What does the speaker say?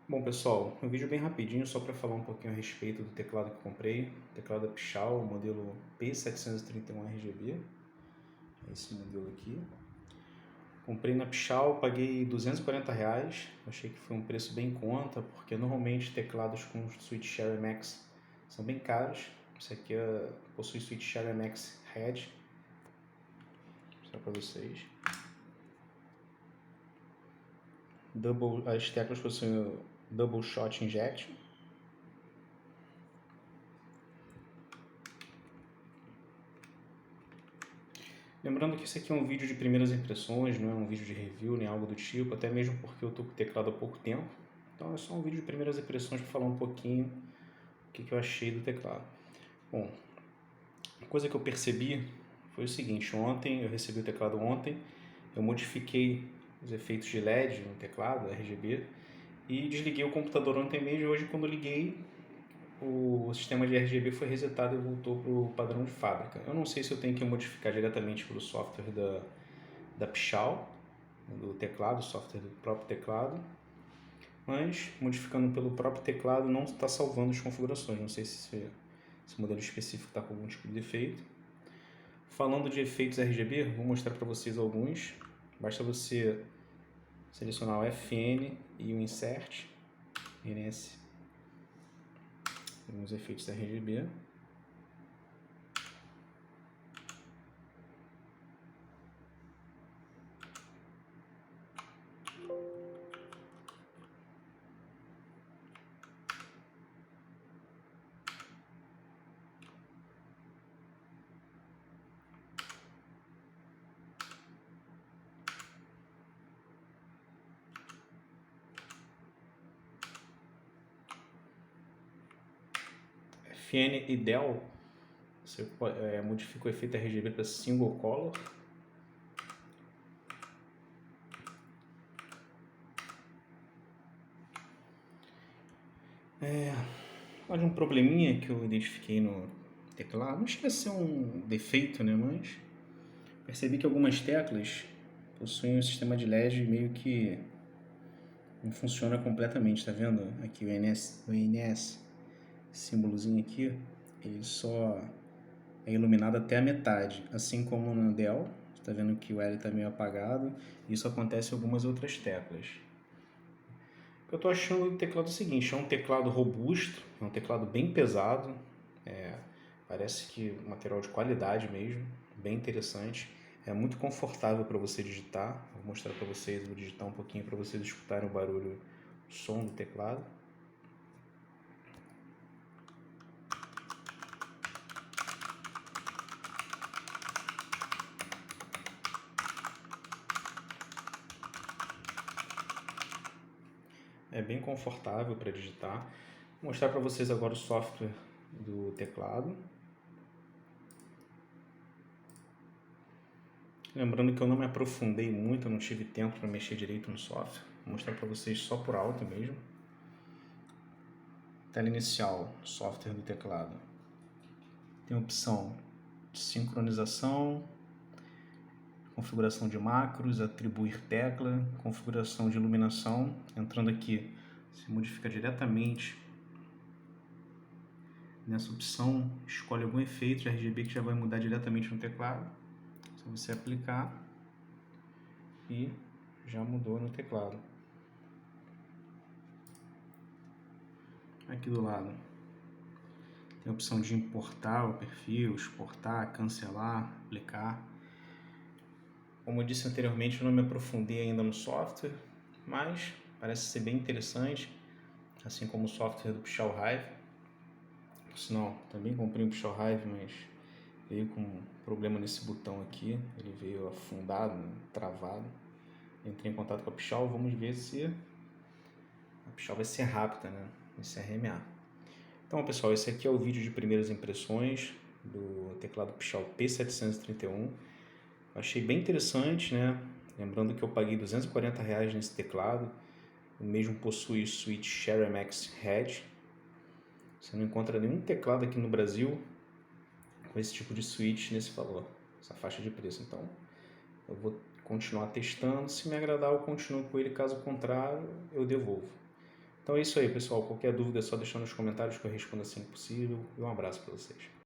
Bom pessoal, um vídeo bem rapidinho só para falar um pouquinho a respeito do teclado que eu comprei. Teclado da Pichau, modelo P731 RGB, é esse modelo aqui. Comprei na Pichau, paguei R$ 240, achei que foi um preço bem em conta, porque normalmente teclados com Switch Share Max são bem caros. Esse aqui possui Switch Share Max Red, vou mostrar para vocês. As teclas possuem o Double Shot Injection. Lembrando que esse aqui é um vídeo de primeiras impressões, não é um vídeo de review nem algo do tipo, até mesmo porque eu estou com o teclado há pouco tempo. Então é só um vídeo de primeiras impressões para falar um pouquinho o que eu achei do teclado. Bom, a coisa que eu percebi foi o seguinte: eu recebi o teclado ontem, eu modifiquei os efeitos de LED no teclado, RGB, e desliguei o computador ontem mesmo, e hoje quando liguei o sistema de RGB foi resetado e voltou para o padrão de fábrica. Eu não sei se eu tenho que modificar diretamente pelo software da Pichau, do teclado, software do próprio teclado, mas modificando pelo próprio teclado não está salvando as configurações. Não sei se esse modelo específico está com algum tipo de defeito. Falando de efeitos RGB, vou mostrar para vocês alguns. Basta você selecionar o FN e o Insert, NS, alguns efeitos RGB. FN e Del, você modifica o efeito RGB para Single Color. Olha um probleminha que eu identifiquei no teclado, não chega a ser um defeito, né, mas percebi que algumas teclas possuem um sistema de LED meio que não funciona completamente, tá vendo? Aqui o NS, símbolozinho aqui, ele só é iluminado até a metade, assim como no Dell, tá vendo que o L está meio apagado. Isso acontece em algumas outras teclas. O que eu estou achando do teclado é o seguinte: é um teclado robusto, é um teclado bem pesado, parece que material de qualidade mesmo, bem interessante. É muito confortável para você digitar. Vou mostrar para vocês, vou digitar um pouquinho para vocês escutarem o barulho, o som do teclado. É bem confortável para digitar. Vou mostrar para vocês agora o software do teclado. Lembrando que eu não me aprofundei muito, eu não tive tempo para mexer direito no software. Vou mostrar para vocês só por alto mesmo. Tela inicial, software do teclado. Tem a opção de sincronização, configuração de macros, atribuir tecla, configuração de iluminação. Entrando aqui, se modifica diretamente nessa opção, escolhe algum efeito de RGB que já vai mudar diretamente no teclado. Só você aplicar e já mudou no teclado. Aqui do lado tem a opção de importar o perfil, exportar, cancelar, aplicar. Como eu disse anteriormente, eu não me aprofundei ainda no software, mas parece ser bem interessante, assim como o software do Pichau Hive. Por sinal, também comprei um Pichau Hive, mas veio com um problema nesse botão aqui, ele veio afundado, travado. Entrei em contato com a Pichau, vamos ver se a Pichau vai ser rápida, né, nesse RMA. Então pessoal, esse aqui é o vídeo de primeiras impressões do teclado Pichau P731. Achei bem interessante, né? Lembrando que eu paguei R$ 240 nesse teclado. O mesmo possui Switch Share Max Red. Você não encontra nenhum teclado aqui no Brasil com esse tipo de switch nesse valor, essa faixa de preço. Então eu vou continuar testando. Se me agradar, eu continuo com ele. Caso contrário, eu devolvo. Então é isso aí, pessoal. Qualquer dúvida é só deixar nos comentários que eu respondo assim que possível. E um abraço para vocês.